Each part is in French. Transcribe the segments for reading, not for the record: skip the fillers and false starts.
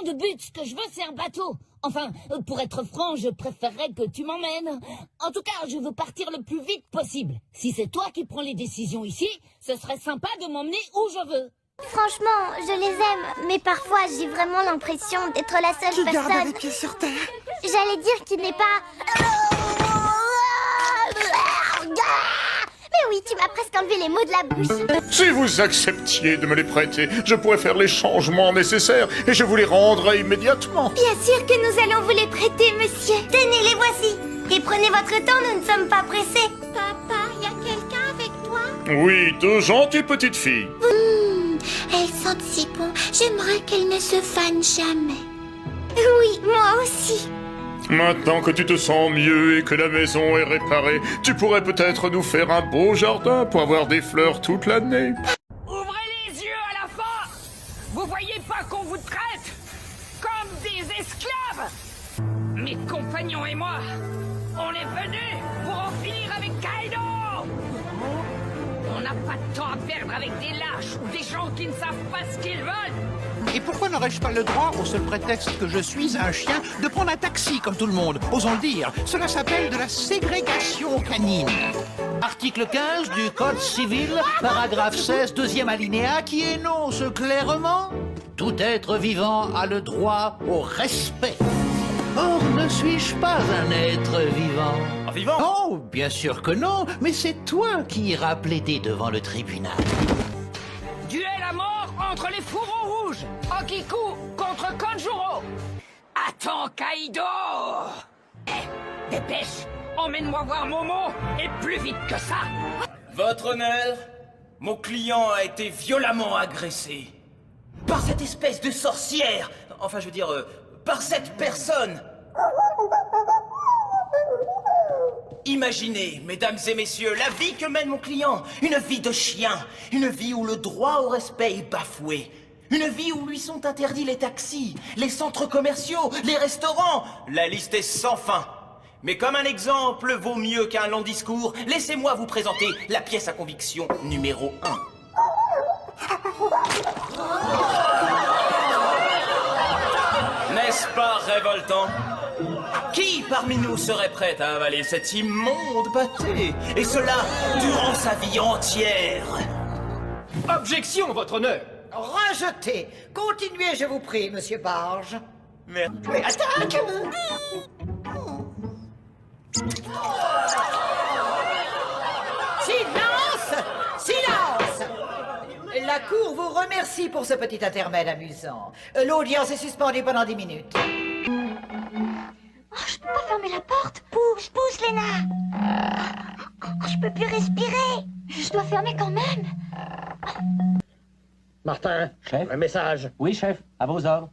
de but. Ce que je veux, c'est un bateau. Enfin, pour être franc, je préférerais que tu m'emmènes. En tout cas, je veux partir le plus vite possible. Si c'est toi qui prends les décisions ici, ce serait sympa de m'emmener où je veux. Franchement, je les aime, mais parfois j'ai vraiment l'impression d'être la seule Tu gardes les personne. pieds sur terre. J'allais dire qu'il n'est pas... Mais oui, tu m'as presque enlevé les mots de la bouche. Si vous acceptiez de me les prêter, je pourrais faire les changements nécessaires et je vous les rendrai immédiatement. Bien sûr que nous allons vous les prêter, monsieur. Tenez, les voici. Et prenez votre temps, nous ne sommes pas pressés. Papa, y a quelqu'un avec toi? Oui, deux gentilles petites filles. Elles sentent si bon. J'aimerais qu'elles ne se fanent jamais. Oui, moi aussi. Maintenant que tu te sens mieux et que la maison est réparée, tu pourrais peut-être nous faire un beau jardin pour avoir des fleurs toute l'année. Ouvrez les yeux à la fin! Vous voyez pas qu'on vous traite comme des esclaves? Mes compagnons et moi, on est venus pour en finir avec Kaido! On n'a pas de temps à perdre avec des lâches ou des gens qui ne savent pas ce qu'ils veulent! Et pourquoi n'aurais-je pas le droit, au seul prétexte que je suis un chien, de prendre un taxi comme tout le monde? Osons le dire, cela s'appelle de la ségrégation canine. Article 15 du Code civil, paragraphe 16, deuxième alinéa, qui énonce clairement: tout être vivant a le droit au respect. Or, ne suis-je pas un être vivant? Un vivant? Oh, bien sûr que non, mais c'est toi qui iras plaider devant le tribunal. Duel à mort entre les fourreaux rouges! Okiku contre Konjuro! Attends, Kaido! Eh, dépêche! Emmène-moi voir Momo, et plus vite que ça! Votre honneur, mon client a été violemment agressé. Par cette espèce de sorcière! Enfin, je veux dire, par cette personne! Imaginez, mesdames et messieurs, la vie que mène mon client. Une vie de chien. Une vie où le droit au respect est bafoué. Une vie où lui sont interdits les taxis, les centres commerciaux, les restaurants. La liste est sans fin. Mais comme un exemple vaut mieux qu'un long discours, laissez-moi vous présenter la pièce à conviction numéro 1. N'est-ce pas révoltant? Qui parmi nous serait prêt à avaler cet immonde pâté? Et cela durant sa vie entière? Objection, votre honneur! Rejeté. Continuez, je vous prie, monsieur Barge. Merde. Mais attaque! Silence! Silence! La cour vous remercie pour ce petit intermède amusant. L'audience est suspendue pendant 10 minutes. Oh, je peux pas fermer la porte. Pousse, Léna. Oh, je peux plus respirer. Je dois fermer quand même. Martin, Chef? un message. Oui, chef, à vos ordres.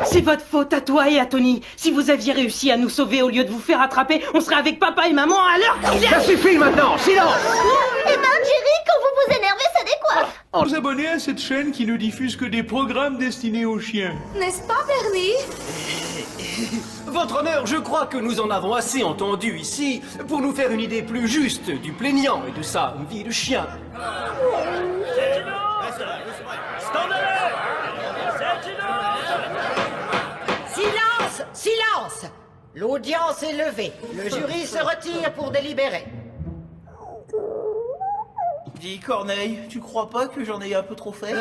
C'est votre faute à toi et à Tony. Si vous aviez réussi à nous sauver au lieu de vous faire attraper, on serait avec papa et maman à l'heure qu'il est. Ça suffit maintenant, silence! Eh ben, Jerry, quand vous vous énervez, ça décoiffe. Vous abonnez à cette chaîne qui ne diffuse que des programmes destinés aux chiens. N'est-ce pas, Bernie? Votre honneur, je crois que nous en avons assez entendu ici pour nous faire une idée plus juste du plaignant et de sa vie de chien. Silence! Silence! L'audience est levée. Le jury se retire pour délibérer. Dis, Corneille, tu crois pas que j'en ai un peu trop fait?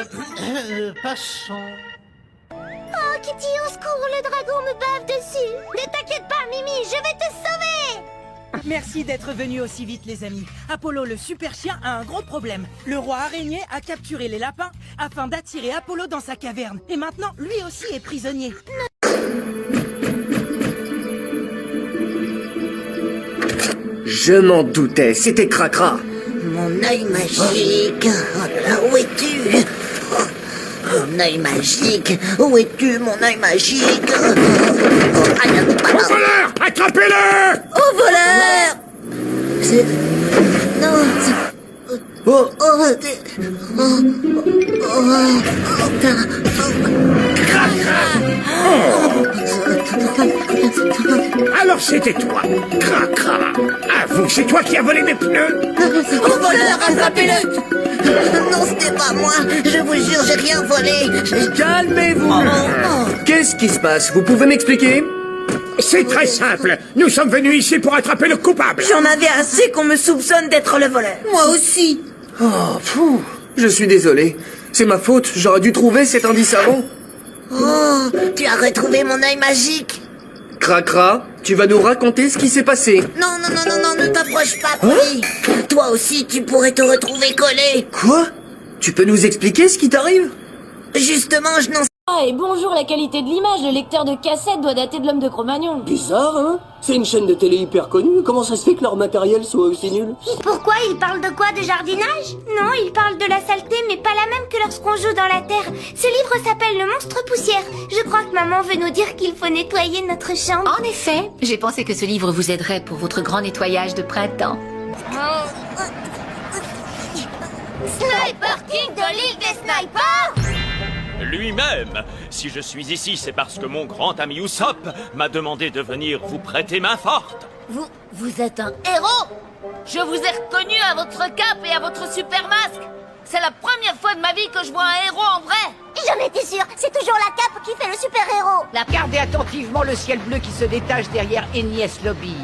Passons. Oh, Kitty, au secours, le dragon me bave dessus. Ne t'inquiète pas, Mimi, je vais te sauver. Merci d'être venus aussi vite, les amis. Apollo, le super chien, a un gros problème. Le roi araignée a capturé les lapins afin d'attirer Apollo dans sa caverne. Et maintenant, lui aussi est prisonnier. Je m'en doutais, c'était Cracra. Mon œil magique. Oh là là, où es-tu? Mon œil magique. Où es-tu, mon œil magique? Au voleur! Attrapez-le! Au voleur! C'est... Non, c'est... Oh, oh, Alors c'était toi, Cracra. Avoue, c'est toi qui as volé mes pneus. Au voleur, attrapez-le! Non, ce n'est pas moi. Je vous jure, j'ai rien volé. Calmez-vous. Oh. Qu'est-ce qui se passe? Vous pouvez m'expliquer? C'est très simple. Nous sommes venus ici pour attraper le coupable. J'en avais assez qu'on me soupçonne d'être le voleur. Moi aussi. Oh, pfou. Je suis désolé. C'est ma faute. J'aurais dû trouver cet indice avant. Oh, tu as retrouvé mon œil magique. Cracra, tu vas nous raconter ce qui s'est passé. Non, non, non, non, non, ne t'approche pas, Polly. Toi aussi, tu pourrais te retrouver collé. Quoi? Tu peux nous expliquer ce qui t'arrive? Justement, je n'en sais Ah, et bonjour, la qualité de l'image, le lecteur de cassette doit dater de l'homme de Cro-Magnon. Bizarre, hein? C'est une chaîne de télé hyper connue, comment ça se fait que leur matériel soit aussi nul? Pourquoi il parle de quoi? De jardinage? Non, il parle de la saleté, mais pas la même que lorsqu'on joue dans la terre. Ce livre s'appelle Le Monstre Poussière. Je crois que maman veut nous dire qu'il faut nettoyer notre chambre. En effet, j'ai pensé que ce livre vous aiderait pour votre grand nettoyage de printemps. Sniper King de l'île des snipers? Lui-même. Si je suis ici, c'est parce que mon grand ami Usopp m'a demandé de venir vous prêter main forte. Vous êtes un héros. Je vous ai reconnu à votre cape et à votre super masque. C'est la première fois de ma vie que je vois un héros en vrai. J'en étais sûre, c'est toujours la cape qui fait le super-héros. Regardez attentivement le ciel bleu qui se détache derrière Enies Lobby.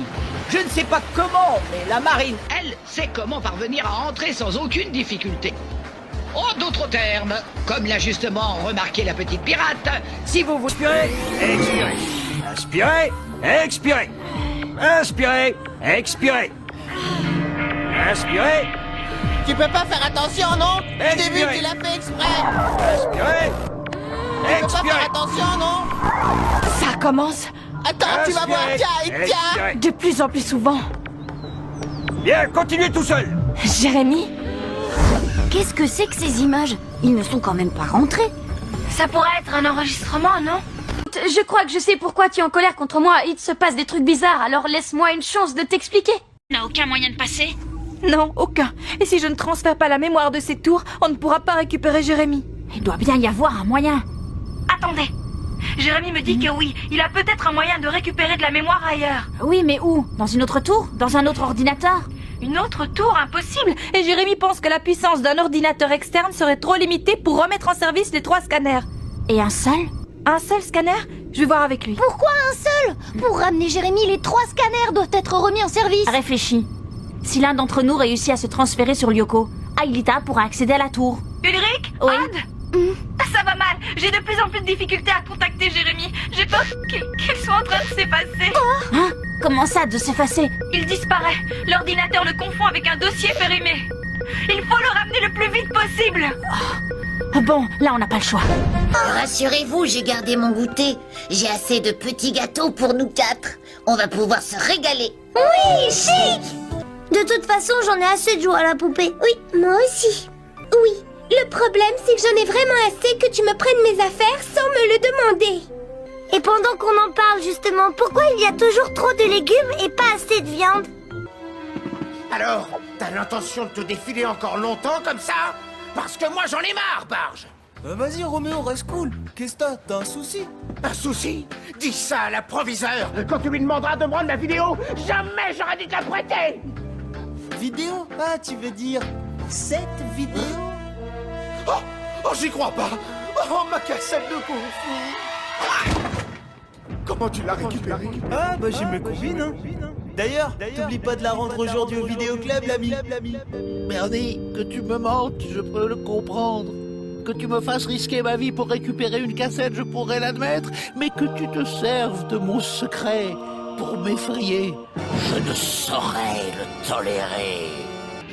Je ne sais pas comment, mais la marine, Elle sait comment parvenir à entrer sans aucune difficulté. En d'autres termes, comme l'a justement remarqué la petite pirate, si vous vous... Inspirez, expirez, expirez. Inspirez, expirez. Inspirez. Tu peux pas faire attention, non? J'ai vu Expirez. qu'il a fait exprès. Inspirez. Tu peux pas faire attention, non? Ça commence Attends, tu vas voir, tiens, et tiens. Expirez. de plus en plus souvent. Bien, continuez tout seul. Jérémy? Qu'est-ce que c'est que ces images? Ils ne sont quand même pas rentrés. Ça pourrait être un enregistrement, non? Je crois que je sais pourquoi tu es en colère contre moi. Il se passe des trucs bizarres, alors laisse-moi une chance de t'expliquer. N'a aucun moyen de passer? Non, aucun. Et si je ne transfère pas la mémoire de ces tours, on ne pourra pas récupérer Jérémy. Il doit bien y avoir un moyen. Attendez. Jérémy me dit que oui, il a peut-être un moyen de récupérer de la mémoire ailleurs. Oui, mais où? Dans une autre tour? Dans un autre ordinateur? Une autre tour? Impossible. Et Jérémy pense que la puissance d'un ordinateur externe serait trop limitée pour remettre en service les 3 scanners. Et un seul? Un seul scanner? Je vais voir avec lui. Pourquoi un seul? Pour ramener Jérémy, les 3 scanners doivent être remis en service. Réfléchis. Si l'un d'entre nous réussit à se transférer sur Lyoko, Aelita pourra accéder à la tour. Ulrich? Oui. Odd? Ça va mal. J'ai de plus en plus de difficultés à contacter Jérémy. J'ai peur qu'il soit en train de s'effacer. Hein? Comment ça, de s'effacer? Il disparaît. L'ordinateur le confond avec un dossier périmé. Il faut le ramener le plus vite possible. Bon, là on n'a pas le choix. Rassurez-vous, j'ai gardé mon goûter. J'ai assez de petits gâteaux pour nous 4. On va pouvoir se régaler. Oui, chic! De toute façon, j'en ai assez de jouer à la poupée. Oui, moi aussi. Oui, le problème, c'est que j'en ai vraiment assez que tu me prennes mes affaires sans me le demander. Et pendant qu'on en parle, justement, pourquoi il y a toujours trop de légumes et pas assez de viande? Alors, t'as l'intention de te défiler encore longtemps comme ça? Parce que moi j'en ai marre, Barge. Vas-y, Roméo, reste cool. Qu'est-ce que t'as un souci? Un souci? Dis ça à l'approviseur quand tu lui demanderas de me rendre la vidéo. Jamais j'aurais dû te la prêter. Vidéo? Ah, tu veux dire cette vidéo? Oh, j'y crois pas. Oh, ma cassette de Kung Fu. Comment tu l'as récupérée? Ah, bah j'ai mes combines, hein. D'ailleurs, t'oublies pas de la rendre aujourd'hui au vidéoclub, l'ami. Bernie, que tu me mentes, je peux le comprendre. Que tu me fasses risquer ma vie pour récupérer une cassette, je pourrais l'admettre. Mais que tu te serves de mon secret pour m'effrayer, je ne saurais le tolérer.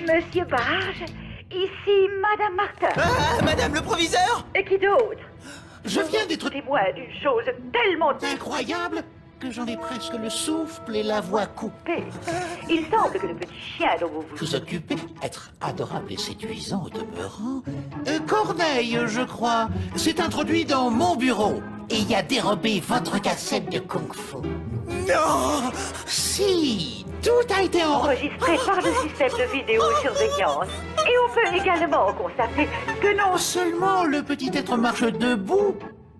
Monsieur Barge, ici Madame Martin. Ah, Madame le proviseur? Et qui d'autre? Je viens d'être Témoin d'une chose tellement incroyable que j'en ai presque le souffle et la voix coupée. Il semble que le petit chien dont vous Vous occupez, être adorable et séduisant au demeurant. Corneille, je crois, s'est introduit dans mon bureau et y a dérobé votre cassette de Kung Fu. Non! Si, tout a été enregistré par le système de vidéosurveillance. Et on peut également constater que non seulement le petit être marche debout,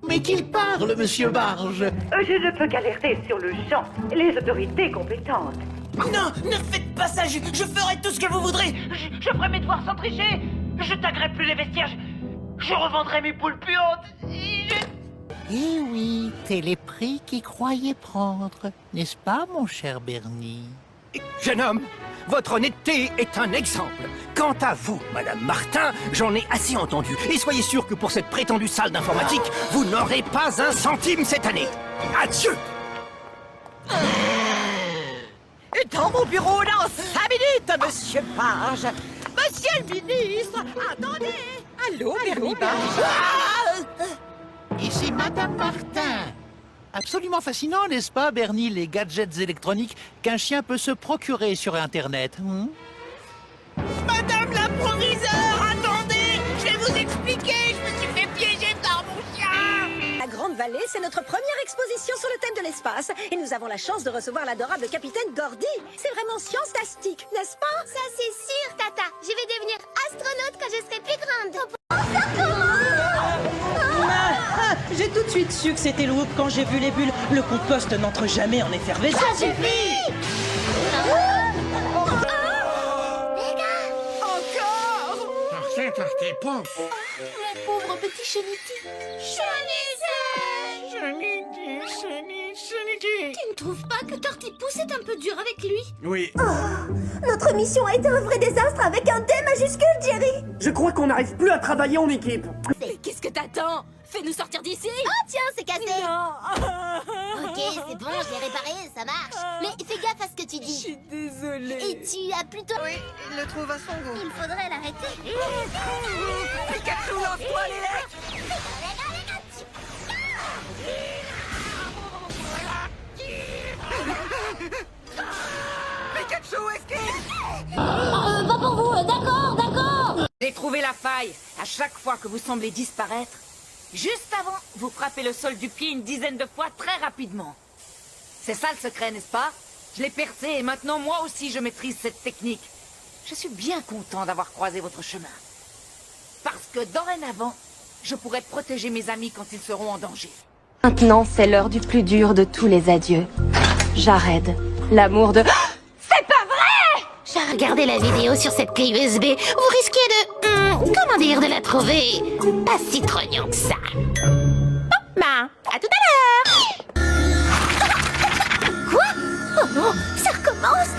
mais qu'il parle, monsieur Barge. Je ne peux qu'alerter sur le champ les autorités compétentes. Non, ne faites pas ça, je ferai tout ce que vous voudrez. Je ferai mes devoirs sans tricher. Je taguerai plus les vestiaires. Je revendrai mes poules puantes. Eh oui, c'est les prix qu'ils croyaient prendre, n'est-ce pas, mon cher Bernie? Jeune homme, votre honnêteté est un exemple. Quant à vous, Madame Martin, j'en ai assez entendu. Et soyez sûr que pour cette prétendue salle d'informatique, vous n'aurez pas un centime cette année. Adieu! Dans mon bureau dans 5 minutes, monsieur Page. Monsieur le ministre, attendez. Allô, Bernie Page. Ici Madame Martin. Absolument fascinant, n'est-ce pas, Bernie, les gadgets électroniques qu'un chien peut se procurer sur Internet. Madame la proviseure, attendez. Je vais vous expliquer. Je me suis fait piéger par mon chien. La Grande Vallée, c'est notre première exposition sur le thème de l'espace. Et nous avons la chance de recevoir l'adorable capitaine Gordy. C'est vraiment science-tastique, n'est-ce pas? Ça, c'est sûr, Tata. Je vais devenir astronaute quand je serai plus grande. J'ai tout de suite su que c'était Loup quand j'ai vu les bulles. Le compost n'entre jamais en effervescence. Ça suffit! Encore! Mon pauvre petit Chenity. Tu ne trouves pas que Tortipousse est un peu dur avec lui? Oui. Notre mission a été un vrai désastre avec un D majuscule, Jerry. Je crois qu'on n'arrive plus à travailler en équipe. Mais qu'est-ce que t'attends? Fais-nous sortir d'ici! Oh tiens, c'est cassé. Ok, c'est bon, je l'ai réparé, ça marche. Mais fais gaffe à ce que tu dis. Je suis désolée. Et tu as plutôt... Oui, il le trouve à son goût. Il faudrait l'arrêter. Pikachu, lance-toi les lettres. Pikachu, esquive. Pas pour vous, d'accord! J'ai trouvé la faille. À chaque fois que vous semblez disparaître, juste avant, vous frappez le sol du pied une dizaine de fois très rapidement. C'est ça le secret, n'est-ce pas? Je l'ai percé et maintenant moi aussi je maîtrise cette technique. Je suis bien content d'avoir croisé votre chemin. Parce que dorénavant, je pourrai protéger mes amis quand ils seront en danger. Maintenant, c'est l'heure du plus dur de tous les adieux. Jared, l'amour de... C'est pas vrai! J'ai regardé la vidéo sur cette clé USB. Vous risquez de... comment dire, de la trouver pas si trognant que ça. Bah, à tout à l'heure. Quoi? Oh non, ça recommence.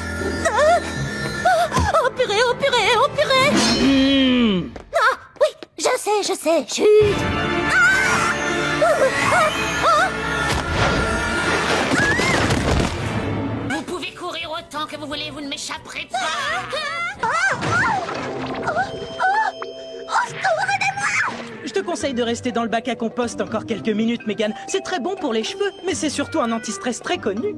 Oh purée, oh purée, oh purée. Ah, oui, je sais, chut. Vous pouvez courir autant que vous voulez, vous ne m'échapperez pas! Je te conseille de rester dans le bac à compost encore quelques minutes, Megan. C'est très bon pour les cheveux, mais c'est surtout un anti-stress très connu.